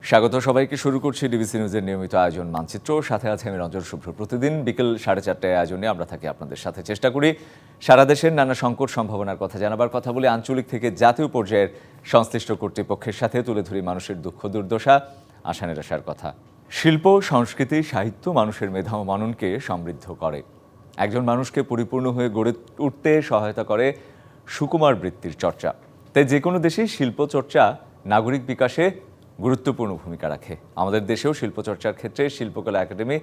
স্বাগত সবাইকে। শুরু করছি ডিবিসি নিউজের নিয়মিত আয়োজন মানচিত্র। সাথে আছে আমি রঞ্জন শুভ্র। প্রতিদিন বিকেল 4:30টায় আয়োজনে আমরা থাকি আপনাদের সাথে। চেষ্টা করি সারা দেশের নানা সংকট সম্ভাবনার কথা জানাবার, কথা বলে আঞ্চলিক থেকে জাতীয় পর্যায়ের সংশ্লিষ্ট কর্তৃপক্ষের সাথে তুলে ধরি মানুষের দুঃখ দুর্দশা, আশা নিরাশার কথা। শিল্প, সংস্কৃতি, সাহিত্য মানুষের মেধা ও মননকে সমৃদ্ধ করে। একজন মানুষকে পরিপূর্ণ হয়ে গড়ে উঠতে সহায়তা করে সুকুমার বৃত্তির চর্চা। তাই যে কোনো দেশেই শিল্পচর্চা নাগরিক বিকাশে গুরুত্বপূর্ণ ভূমিকা রাখে। আমাদের দেশেও শিল্পচর্চার ক্ষেত্রে শিল্পকলা একাডেমি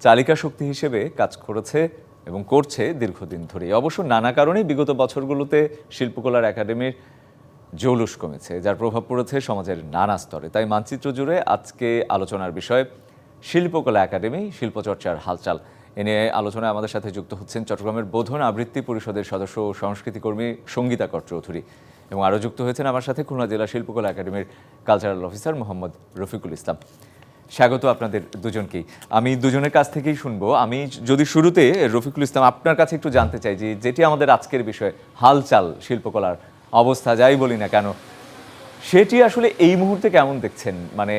চালিকা শক্তি হিসেবে কাজ করেছে এবং করছে দীর্ঘদিন ধরে। অবশ্য নানা কারণেই বিগত বছরগুলোতে শিল্পকলার একাডেমির জৌলুস কমেছে, যার প্রভাব পড়েছে সমাজের নানা স্তরে। তাই মানচিত্র জুড়ে আজকে আলোচনার বিষয় শিল্পকলা একাডেমি, শিল্পচর্চার হালচাল। এ নিয়ে আলোচনায় আমাদের সাথে যুক্ত হচ্ছেন চট্টগ্রামের বোধন আবৃত্তি পরিষদের সদস্য ও সংস্কৃতিকর্মী সঙ্গীতাকর চৌধুরী, এবং আরও যুক্ত হয়েছেন আমার সাথে খুলনা জেলা শিল্পকলা একাডেমির কালচারাল অফিসার মোহাম্মদ রফিকুল ইসলাম। স্বাগত আপনাদের দুজনকেই। আমি দুজনের কাছ থেকেই শুনবো। আমি যদি শুরুতে রফিকুল ইসলাম আপনার কাছে একটু জানতে চাই যে যেটি আমাদের আজকের বিষয়, হালচাল, শিল্পকলার অবস্থা যাই বলি না কেন, সেটি আসলে এই মুহূর্তে কেমন দেখছেন? মানে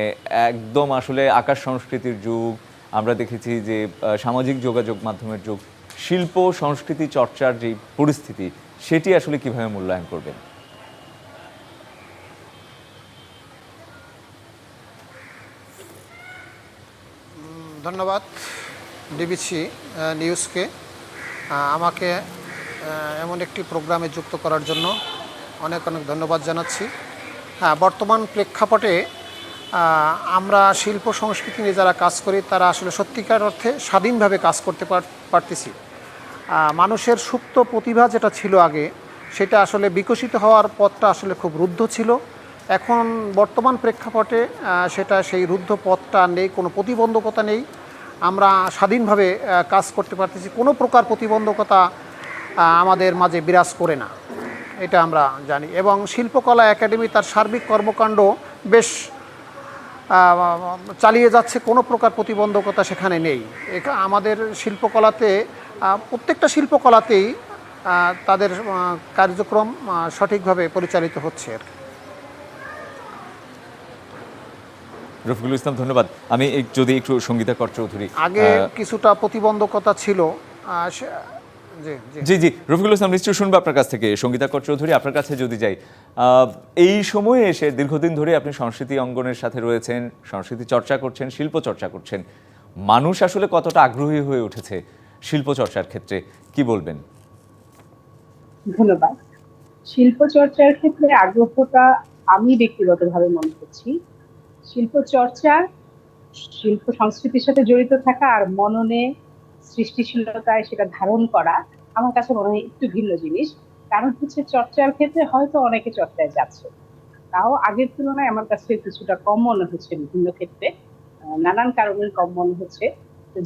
একদম আসলে আকাশ সংস্কৃতির যুগ, আমরা দেখেছি যে সামাজিক যোগাযোগ মাধ্যমের যুগ, শিল্প সংস্কৃতি চর্চার যে পরিস্থিতি, সেটি আসলে কিভাবে মূল্যায়ন করবেন? ধন্যবাদ ডিবিসি নিউজকে আমাকে এমন একটি প্রোগ্রামে যুক্ত করার জন্য অনেক অনেক ধন্যবাদ জানাচ্ছি। হ্যাঁ, বর্তমান প্রেক্ষাপটে আমরা শিল্প সংস্কৃতি নিয়ে যারা কাজ করি তারা আসলে সত্যিকার অর্থে স্বাধীনভাবে কাজ করতে পারতেছি। মানুষের সুপ্ত প্রতিভা যেটা ছিল আগে, সেটা আসলে বিকশিত হওয়ার পথটা আসলে খুব রুদ্ধ ছিল। এখন বর্তমান প্রেক্ষাপটে সেটা সেই রুদ্ধ পথটা নেই, কোনো প্রতিবন্ধকতা নেই। আমরা স্বাধীনভাবে কাজ করতে পারতেছি, কোনো প্রকার প্রতিবন্ধকতা আমাদের মাঝে বিরাজ করে না, এটা আমরা জানি। এবং শিল্পকলা একাডেমি তার সার্বিক কর্মকাণ্ড বেশ চালিয়ে যাচ্ছে, কোনো প্রকার প্রতিবন্ধকতা সেখানে নেই। আমাদের শিল্পকলাতে প্রত্যেকটা শিল্পকলাতেই তাদের কার্যক্রম সঠিকভাবে পরিচালিত হচ্ছে আর কি। রফিকুল ইসলাম, ধন্যবাদ। আমি যদি একটু সঙ্গীতাকর চৌধুরী, আগে কিছুটা প্রতিবন্ধকতা ছিল। জি জি জি জি রফিকুল ইসলাম, নিশ্চয়ই শুনবো আপনার কাছ থেকে। সঙ্গীতাকর চৌধুরী, আপনার কাছে যদি যাই, এই সময়ে এসে দীর্ঘদিন ধরে আপনি সংস্কৃতি অঙ্গনের সাথে রয়েছেন, সংস্কৃতি চর্চা করছেন, শিল্প চর্চা করছেন। মানুষ আসলে কতটা আগ্রহী হয়ে উঠেছে শিল্প চর্চার ক্ষেত্রে, কি বলবেন? ধন্যবাদ। শিল্প চর্চার ক্ষেত্রে আগ্রহটা আমি ব্যক্তিগতভাবে মনে করছি, শিল্প চর্চা শিল্প সংস্কৃতির সাথে জড়িত থাকা আর মননে সৃষ্টিশীলতায় সেটা ধারণ করা আমার কাছে মনে হয় একটু ভিন্ন জিনিস। কারণ হচ্ছে চর্চার ক্ষেত্রে হয়তো অনেকে চর্চায় যাচ্ছে, তাও আগের তুলনায় আমার কাছে কিছুটা কম মনে হচ্ছে বিভিন্ন ক্ষেত্রে, নানান কারণে কম মনে হচ্ছে।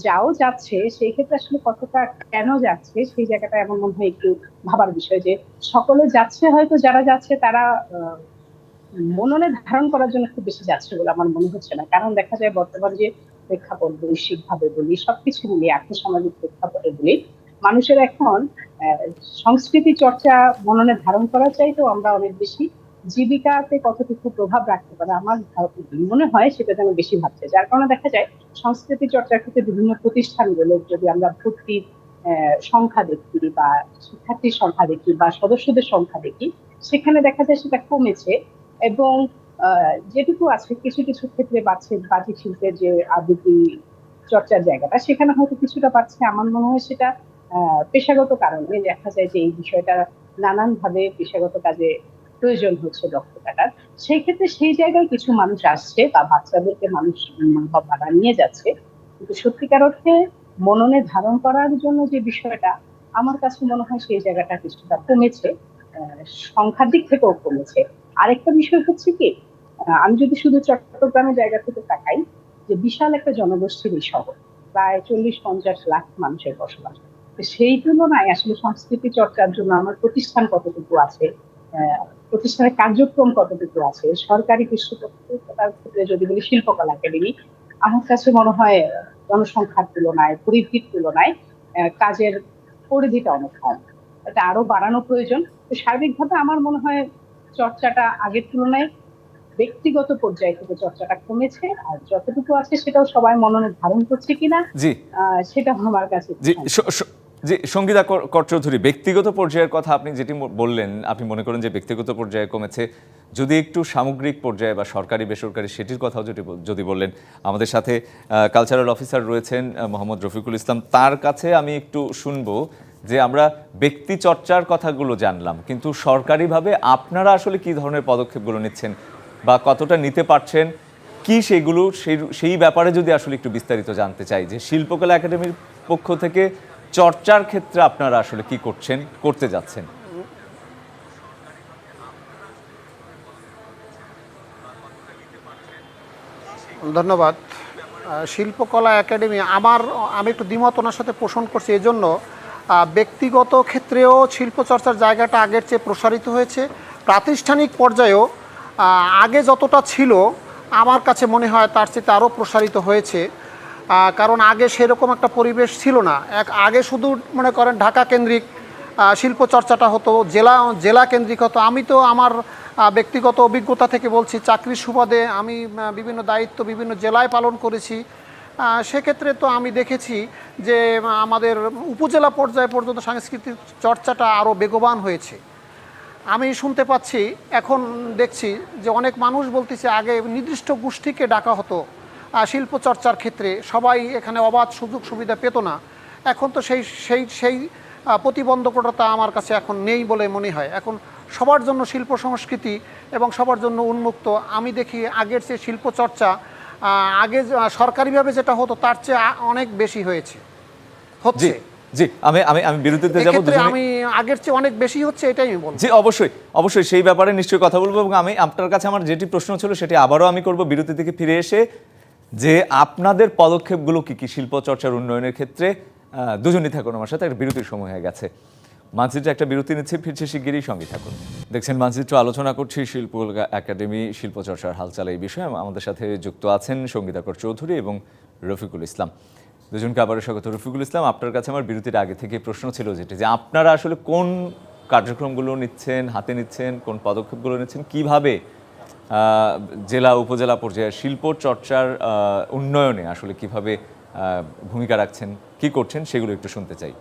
যাও যাচ্ছে সেই ক্ষেত্রে আসলে কতটা কেন যাচ্ছে সেই জায়গাটা এমন মনে হয় একটু ভাবার বিষয়, যে সকলে যাচ্ছে, হয়তো যারা যাচ্ছে তারা মননে ধারণ করার জন্য খুব বেশি যাচ্ছে বলে আমার মনে হচ্ছে না। কারণ দেখা যায় বর্তমান যে প্রেক্ষাপট, বৈশ্বিক ভাবে বলি, সবকিছু মিলিয়ে আর্থসামাজিক প্রেক্ষাপটে বলি, মানুষের এখন সংস্কৃতি চর্চা মননে ধারণ করার চাইতেও আমরা অনেক বেশি জীবিকাতে কতটুকু প্রভাব রাখতে পারে আমার মনে হয় সেটা যেন বেশি ভাবছে। যার কারণে দেখা যায় সংস্কৃতি চর্চার ক্ষেত্রে বিভিন্ন প্রতিষ্ঠানগুলো, যদি আমরা ভর্তির সংখ্যা দেখি বা শিক্ষার্থীর সংখ্যা দেখি বা সদস্যদের সংখ্যা দেখি, সেখানে দেখা যায় সেটা কমেছে। এবং যেটুকু আছে কিছু কিছু ক্ষেত্রে বাড়ছে, বাহ্যিক শিল্পের যে আবৃত্তি চর্চার জায়গাটা সেখানে হয়তো কিছুটা পাচ্ছে। আমার মনে হয় সেটা পেশাগত কারণে দেখা যায় যে এই বিষয়টা নানান ভাবে পেশাগত কাজে প্রয়োজন হচ্ছে দক্ষতাটার, সেই ক্ষেত্রে সেই জায়গায় কিছু মানুষ আসছে বা বাচ্চাদেরকে মানুষ বাবারা নিয়ে যাচ্ছে। কিন্তু সত্যিকার অর্থে মননে ধারণ করার জন্য যে বিষয়টা, আমার কাছে মনে হয় সেই জায়গাটা কিছুটা কমেছে, সংখ্যার দিক থেকেও কমেছে। আরেকটা বিষয় হচ্ছে কি, আমি যদি শুধু চট্টগ্রামের জায়গা থেকে তাকাই, যে বিশাল একটা জনগোষ্ঠীর এই শহর, প্রায় 40-50 লাখ মানুষের বসবাস। সেই তুলনায় আসলে সংস্কৃতি চর্চার জন্য আমার প্রতিষ্ঠান কতটুকু আছে, প্রতিষ্ঠানের কার্যক্রম কতটুকু আছে, সরকারি পৃষ্ঠপোষকতার ক্ষেত্রে যদি বলি শিল্পকলা একাডেমি, আমার কাছে মনে হয় জনসংখ্যার তুলনায়, পরিধির তুলনায় কাজের পরিধিটা অনেক কম। এটা আরো বাড়ানো প্রয়োজন। তো সার্বিকভাবে আমার মনে হয় চর্চাটা আগের তুলনায় ব্যক্তিগত পর্যায় থেকে চর্চাটা কমেছে, আর যতটুকু আছে সেটাও সবাই মননে ধারণ করছে কিনা জি সেটাও আমার কাছে জি সন্দেহ। জি, সঙ্গীতা কর চৌধুরী, ব্যক্তিগত পর্যায়ের কথা আপনি যেটি বললেন, আপনি মনে করেন যে ব্যক্তিগত পর্যায়ে কমেছে। যদি একটু সামগ্রিক পর্যায়ে বা সরকারি বেসরকারি সেটির কথাও যদি বললেন। আমাদের সাথে কালচারাল অফিসার রয়েছেন মোহাম্মদ রফিকুল ইসলাম, তার কাছে আমি একটু শুনবো যে আমরা ব্যক্তি চর্চার কথাগুলো জানলাম, কিন্তু সরকারিভাবে আপনারা আসলে কি ধরনের পদক্ষেপগুলো নিচ্ছেন বা কতটা নিতে পারছেন, কি সেগুলো, সেই ব্যাপারে যদি আসলে একটু বিস্তারিত জানতে চাই, যে শিল্পকলা একাডেমির পক্ষ থেকে চর্চার ক্ষেত্রে আপনারা আসলে কি করতে যাচ্ছেন। ধন্যবাদ। শিল্পকলা একাডেমি আমি একটু দ্বিমত ওনার সাথে পোষণ করছি। এজন্য ব্যক্তিগত ক্ষেত্রেও শিল্প চর্চার জায়গাটা আগের চেয়ে প্রসারিত হয়েছে। প্রাতিষ্ঠানিক পর্যায়েও আগে যতটা ছিল আমার কাছে মনে হয় তার চেয়ে আরও প্রসারিত হয়েছে। কারণ আগে সেরকম একটা পরিবেশ ছিল না। আগে শুধু মনে করেন ঢাকা কেন্দ্রিক শিল্প চর্চাটা হতো, জেলা কেন্দ্রিক হতো। আমি তো আমার ব্যক্তিগত অভিজ্ঞতা থেকে বলছি, চাকরির সুবাদে আমি বিভিন্ন দায়িত্ব বিভিন্ন জেলায় পালন করেছি। সেক্ষেত্রে তো আমি দেখেছি যে আমাদের উপজেলা পর্যায় পর্যন্ত সাংস্কৃতিক চর্চাটা আরও বেগবান হয়েছে। আমি শুনতে পাচ্ছি, এখন দেখছি যে অনেক মানুষ বলতেছে আগে নির্দিষ্ট গোষ্ঠীকে ডাকা হতো শিল্প চর্চার ক্ষেত্রে, সবাই এখানে অবাধ সুযোগ সুবিধা পেত না। এখন তো সেই সেই সেই প্রতিবন্ধকতা আমার কাছে এখন নেই বলে মনে হয়। এখন সবার জন্য শিল্প সংস্কৃতি এবং সবার জন্য উন্মুক্ত। আমি দেখি আগের চেয়ে শিল্প চর্চা আগে সরকারিভাবে যেটা হতো তার চেয়ে অনেক বেশি হচ্ছে। জি, আমি আমি আমি বিরতিতে যাব। আমি আগের চেয়ে অনেক বেশি হচ্ছে, এটাই আমি বলবো। জি, অবশ্যই সেই ব্যাপারে নিশ্চয়ই কথা বলবো, এবং আমি আপনার কাছে আমার যেটি প্রশ্ন ছিল সেটি আবারও আমি করব বিরতি থেকে ফিরে এসে, যে আপনাদের পদক্ষেপগুলো কি শিল্প চর্চার উন্নয়নের ক্ষেত্রে। দুজনই থাকুন আমার সাথে, একটা বিরতির সময় হয়ে গেছে। মানচিত্র একটা বিরতি নিচ্ছে, ফিরছে শিগগিরই, সঙ্গে থাকুন। দেখছেন মানচিত্র, আলোচনা করছি শিল্প একাডেমি শিল্প চর্চার হালচাল এই বিষয়ে। আমাদের সাথে যুক্ত আছেন সঙ্গীতা কর চৌধুরী এবং রফিকুল ইসলাম। দুজনকে আবারও স্বাগত। রফিকুল ইসলাম, আপনার কাছে আমার বিরতির আগে থেকে প্রশ্ন ছিল যেটি, যে আপনারা আসলে কোন কার্যক্রমগুলো হাতে নিচ্ছেন, কোন পদক্ষেপগুলো নিচ্ছেন, কিভাবে জেলা উপজেলা পর্যায়ে শিল্প চর্চার উন্নয়নে আসলে কিভাবে ভূমিকা রাখছেন, কি করছেন, সেগুলো একটু শুনতে চাই।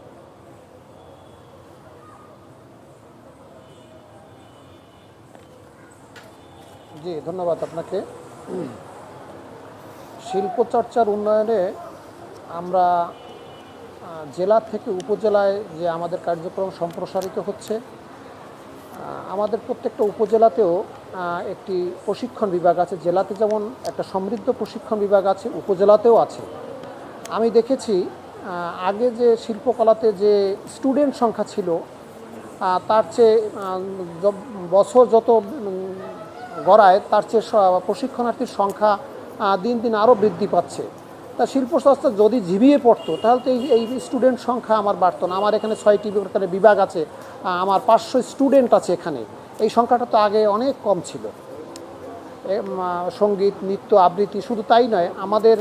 জি, ধন্যবাদ আপনাকে। শিল্প চর্চার উন্নয়নে আমরা জেলা থেকে উপজেলায় যে আমাদের কার্যক্রম সম্প্রসারিত হচ্ছে, আমাদের প্রত্যেকটা উপজেলাতেও একটি প্রশিক্ষণ বিভাগ আছে। জেলাতে যেমন একটা সমৃদ্ধ প্রশিক্ষণ বিভাগ আছে, উপজেলাতেও আছে। আমি দেখেছি আগে যে শিল্পকলাতে যে স্টুডেন্ট সংখ্যা ছিল তার চেয়ে বছর যত গড়ায় তার চেয়ে প্রশিক্ষণার্থীর সংখ্যা দিন দিন আরও বৃদ্ধি পাচ্ছে। তা শিল্পচর্চা যদি ঝিমিয়ে পড়তো তাহলে তো এই স্টুডেন্ট সংখ্যা আমার বাড়তো না। আমার এখানে 6টি বিভাগ আছে, আমার 500 স্টুডেন্ট আছে এখানে। এই সংখ্যাটা তো আগে অনেক কম ছিল। সঙ্গীত, নৃত্য, আবৃত্তি, শুধু তাই নয়, আমাদের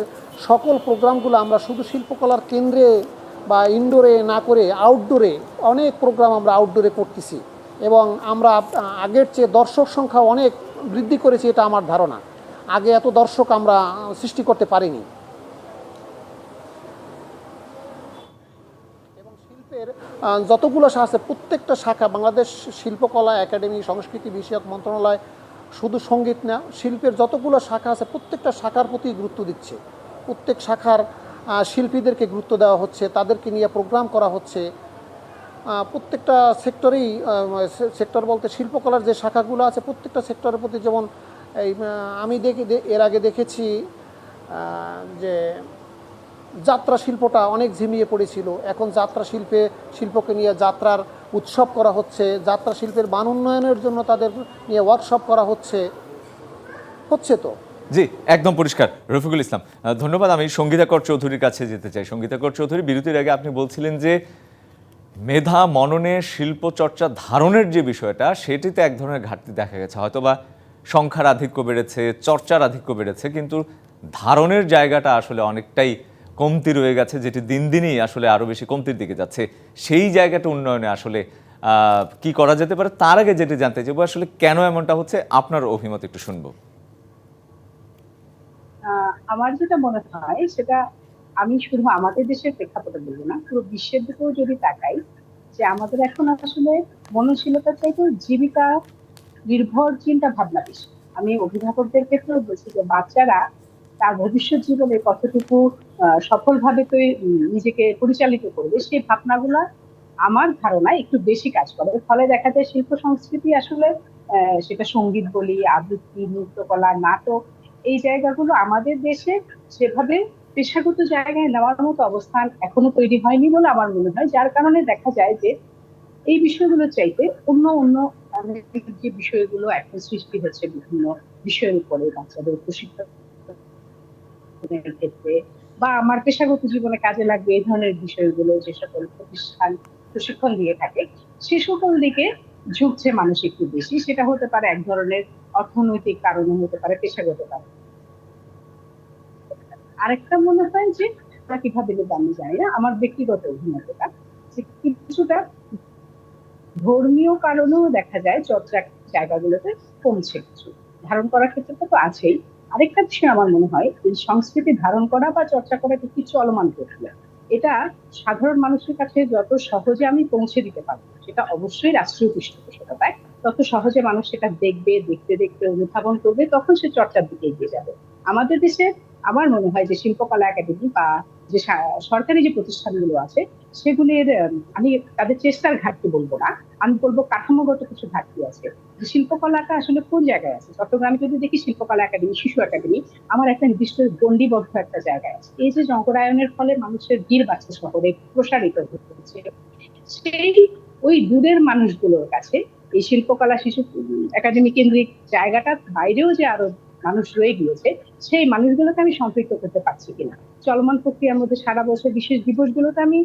সকল প্রোগ্রামগুলো আমরা শুধু শিল্পকলার কেন্দ্রে বা ইনডোরে না করে আউটডোরে অনেক প্রোগ্রাম আমরা আউটডোরে করতেছি, এবং আমরা আগের চেয়ে দর্শক সংখ্যা অনেক বৃদ্ধি করেছি, এটা আমার ধারণা। আগে এত দর্শক আমরা সৃষ্টি করতে পারিনি। এবং শিল্পের যতগুলো শাখা আছে, প্রত্যেকটা শাখা, বাংলাদেশ শিল্পকলা একাডেমি, সংস্কৃতি বিষয়ক মন্ত্রণালয় শুধু সঙ্গীত না, শিল্পের যতগুলো শাখা আছে প্রত্যেকটা শাখার প্রতি গুরুত্ব দিচ্ছে। প্রত্যেক শাখার শিল্পীদেরকে গুরুত্ব দেওয়া হচ্ছে, তাদেরকে নিয়ে প্রোগ্রাম করা হচ্ছে। প্রত্যেকটা সেক্টরেই, সেক্টর বলতে শিল্পকলার যে শাখাগুলো আছে প্রত্যেকটা সেক্টরের প্রতি, যেমন আমি এর আগে দেখেছি যে যাত্রা শিল্পটা অনেক ঝিমিয়ে পড়েছিল। এখন যাত্রা শিল্পকে নিয়ে যাত্রার উৎসব করা হচ্ছে, যাত্রা শিল্পের মান উন্নয়নের জন্য তাদের নিয়ে ওয়ার্কশপ করা হচ্ছে তো। জি, একদম পরিষ্কার। রফিকুল ইসলাম, ধন্যবাদ। আমি সঙ্গীতা কর চৌধুরীর কাছে যেতে চাই। সঙ্গীতা কর চৌধুরী, বিরতির আগে আপনি বলছিলেন যে মেধা মননে শিল্প চর্চা ধারণের যে বিষয়টা, সেটিতে এক ধরনের ঘাটতি দেখা গেছে। হয়তোবা সংখ্যার আধিক্য বেড়েছে, চর্চার আধিক্য বেড়েছে, কিন্তু ধারণের জায়গাটা আসলে অনেকটাই কমতি রয়ে গেছে, যেটি দিন দিনই আসলে আরও বেশি কমতির দিকে যাচ্ছে। সেই জায়গাটা উন্নয়নে আসলে কি করা যেতে পারে? তার আগে যেটি জানতে চাইবো, আসলে কেন এমনটা হচ্ছে, আপনার অভিমত একটু শুনবো। আমার যেটা মনে হয় সেটা, আমি শুধু আমাদের দেশের প্রেক্ষাপটে বলবো না, পুরো বিশ্বের দিকেও যদি তাকাই, যে আমাদের এখন আসলে মননশীলতা চাইতে জীবিকা নির্ভর চিন্তা ভাবনা বেশি। আমি অভিভাবকদের ক্ষেত্রেও বলছি যে বাচ্চারা তার ভবিষ্যৎ জীবনে কতটুকু সফলভাবে নিজেকে পরিচালিত করবে, সেই ভাবনাগুলা আমার ধারণায় একটু বেশি কাজ করে। ফলে দেখা যায় শিল্প সংস্কৃতি আসলে সেটা সঙ্গীত বলি, আবৃত্তি, নৃত্যকলা, নাটক, এই জায়গাগুলো আমাদের দেশে সেভাবে পেশাগত জায়গায় নেওয়ার মতো অবস্থান এখনো তৈরি হয়নি বলে আমার মনে হয়। যার কারণে দেখা যায় যে এই বিষয়গুলো চাইতে অন্য অন্য অনেক যে বিষয়গুলো এখন সৃষ্টি হচ্ছে বিভিন্ন বিষয়ের উপরে, বাচ্চাদের প্রশিক্ষণের ক্ষেত্রে বা আমার পেশাগত জীবনে কাজে লাগবে এই ধরনের বিষয়গুলো, যে সকল প্রতিষ্ঠান প্রশিক্ষণ দিয়ে থাকে, সে সকল দিকে ঝুঁকছে মানুষ একটু বেশি। সেটা হতে পারে এক ধরনের অর্থনৈতিক কারণে, হতে পারে পেশাগত কারণ। আরেকটা মনে হয় যে আমরা কিভাবে যদি আমি জানি না, আমার ব্যক্তিগত অভিমতটা, যে কিছুটা ধর্মীয় কারণেও দেখা যায় চর্চা জায়গাগুলোতে কমছে কিছু। ধারণ করার ক্ষেত্রে তো আছেই। আরেকটা বিষয় আমার মনে হয়, এই সংস্কৃতি ধারণ করা বা চর্চা করা একটি চলমান প্রক্রিয়া। এটা সাধারণ মানুষের কাছে যত সহজে আমি পৌঁছে দিতে পারবো, সেটা অবশ্যই রাষ্ট্রীয় পৃষ্ঠপোষকতায়, তত সহজে মানুষ সেটা দেখবে, দেখতে দেখতে অনুধাবন করবে, তখন সে চর্চার দিকে এগিয়ে যাবে। আমাদের দেশে আমার মনে হয় যে শিল্পকলা একাডেমি বা যে সরকারি যে প্রতিষ্ঠানগুলো আছে সেগুলির আমি তাদের চেষ্টার ঘাটতি বলবো না, আমি বলবো কাঠামোগত কিছু ঘাটতি আছে। যে শিল্পকলাটা আসলে কোন জায়গায় আছে, চট্টগ্রামে যদি দেখি শিল্পকলা একাডেমি, শিশু একাডেমি, আমার একটা নির্দিষ্ট গণ্ডিবদ্ধ একটা জায়গায় আছে। এই যে নগরায়নের ফলে মানুষের ভিড় বাড়ছে, শহরে প্রসারিত হচ্ছে, সেই ওই দূরের মানুষগুলোর কাছে এই শিল্পকলা শিশু একাডেমি কেন্দ্রিক জায়গাটার বাইরেও যে আরো মানুষ রয়ে গিয়েছে, সেই মানুষগুলোকে আমি সম্পৃক্ত করতে পারছি কিনা। চলমান প্রক্রিয়ার মধ্যে সারা বছর বিশেষ দিবসগুলোতে আমি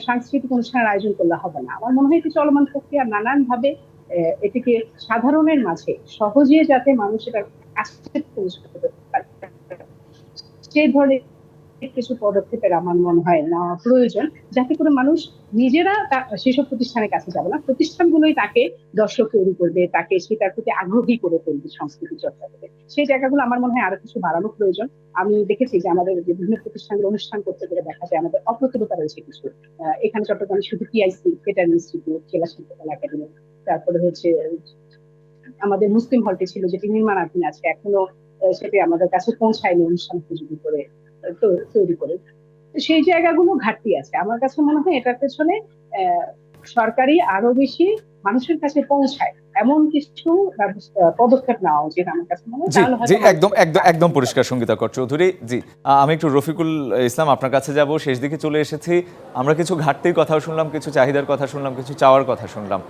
সাংস্কৃতিক অনুষ্ঠানের আয়োজন করলে হবে না। আমার মনে হয় এটি চলমান প্রক্রিয়া, নানান ভাবে এটিকে সাধারণের মাঝে সহজে যাতে মানুষ এটার কাছে পৌঁছে করতে পারে, সেই ধরনের কিছু পদক্ষেপের আমার মনে হয় নেওয়া প্রয়োজন, যাতে করে মানুষ নিজেরা সেসব প্রতিষ্ঠানের কাছে যাবে না, প্রতিষ্ঠানগুলোই তাকে দর্শক তৈরি করবে, তাকে সেটার প্রতি আগ্রহী করে তুলবে, সংস্কৃতি চর্চা করবে। সেই জায়গাগুলো আমার মনে হয় আরো কিছু বাড়ানো প্রয়োজন। আমি দেখেছি যে আমাদের যে বিভিন্ন প্রতিষ্ঠানগুলো অনুষ্ঠান করতে গেলে দেখা যায় আমাদের অপ্রতুলতা রয়েছে কিছু। এখানে চট্টগ্রামে শুধু টিআইসি, থিয়েটার ইনস্টিটিউট, জেলা শিল্পকলা একাডেমি, তারপরে হচ্ছে আমাদের মুসলিম হলটি ছিল যেটি নির্মাণাধীন আছে এখনো, সেটি আমাদের কাছে পৌঁছায়নি অনুষ্ঠান উপযোগী করে তৈরি করে। সেই জায়গাগুলো ঘাটতি আছে। আমার কাছে মনে হয় এটার পেছনে সরকারি আরো বেশি মানুষের কাছে পৌঁছায় এমন কিছু পদক্ষেপ নেওয়া উচিত আমার কাছে মনে হয়, জি তাহলে জি, হয়তো একদম একদম একদম পরিষ্কার সঙ্গীতাকর চৌধুরী। জি, আমি একটু রফিকুল ইসলাম আপনার কাছে যাব, শেষ দিকে চলে এসেছি। আমরা কিছু ঘাটতির কথাও শুনলাম, কিছু চাহিদার কথা শুনলাম, কিছু চাওয়ার কথা শুনলাম।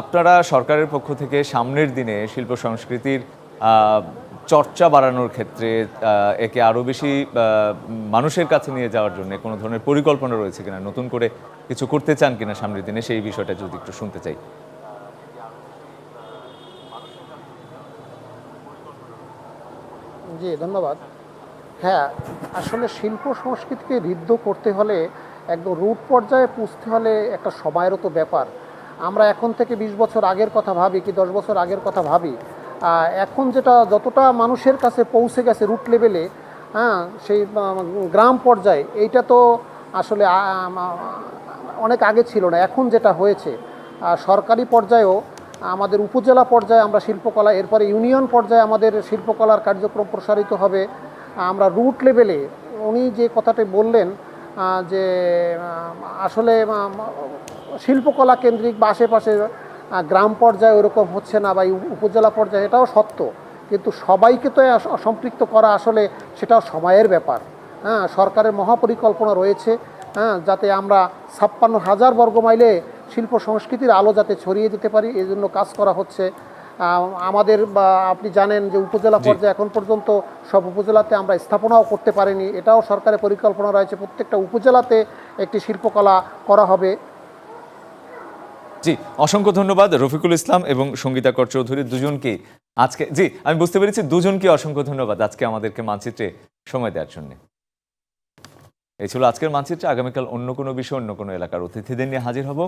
আপনারা সরকারের পক্ষ থেকে সামনের দিনে শিল্প সংস্কৃতির চর্চা বাড়ানোর ক্ষেত্রে একে আরও বেশি মানুষের কাছে নিয়ে যাওয়ার জন্য কোনো ধরনের পরিকল্পনা রয়েছে কিনা, নতুন করে কিছু করতে চান কিনা সামনের দিনে, সেই বিষয়টা যদি একটু শুনতে চাই। জি, ধন্যবাদ। হ্যাঁ, আসলে শিল্প সংস্কৃতিকে ঋদ্ধ করতে হলে, একদম রুট পর্যায়ে পৌঁছতে হলে একটা সময়েরও তো ব্যাপার। আমরা এখন থেকে ২০ বছর আগের কথা ভাবি কি ১০ বছর আগের কথা ভাবি, এখন যেটা যতটা মানুষের কাছে পৌঁছে গেছে রুট লেভেলে, হ্যাঁ, সেই গ্রাম পর্যায়ে, এইটা তো আসলে অনেক আগে ছিল না। এখন যেটা হয়েছে সরকারি পর্যায়েও, আমাদের উপজেলা পর্যায়ে আমরা শিল্পকলা, এরপরে ইউনিয়ন পর্যায়ে আমাদের শিল্পকলার কার্যক্রম প্রসারিত হবে। আমরা রুট লেভেলে, উনি যে কথাটি বললেন যে আসলে শিল্পকলা কেন্দ্রিক বা আশেপাশে গ্রাম পর্যায়ে ওরকম হচ্ছে না বা উপজেলা পর্যায়ে, এটাও সত্য, কিন্তু সবাইকে তো সম্পৃক্ত করা আসলে সেটাও সময়ের ব্যাপার। হ্যাঁ, সরকারের মহাপরিকল্পনা রয়েছে, হ্যাঁ, যাতে আমরা ৫৬,০০০ বর্গমাইলে শিল্প সংস্কৃতির আলো যাতে ছড়িয়ে যেতে পারি, এই জন্য কাজ করা হচ্ছে। আমাদের আপনি জানেন যে উপজেলা পর্যায়ে এখন পর্যন্ত সব উপজেলাতে আমরা স্থাপনাও করতে পারিনি, এটাও সরকারের পরিকল্পনা রয়েছে, প্রত্যেকটা উপজেলাতে একটি শিল্পকলা করা হবে। জি, অসংখ্য ধন্যবাদ রফিকুল ইসলাম এবং সঙ্গীতাকর চৌধুরী দুজনকে আজকে। জি, আমি বুঝতে পেরেছি, দুজনকে অসংখ্য ধন্যবাদ আজকে আমাদেরকে মানচিত্রে সময় দেওয়ার জন্য। এই ছিল আজকের মানচিত্রে। আগামীকাল অন্য কোনো বিষয়, অন্য কোনো এলাকার অতিথিদের নিয়ে হাজির হব।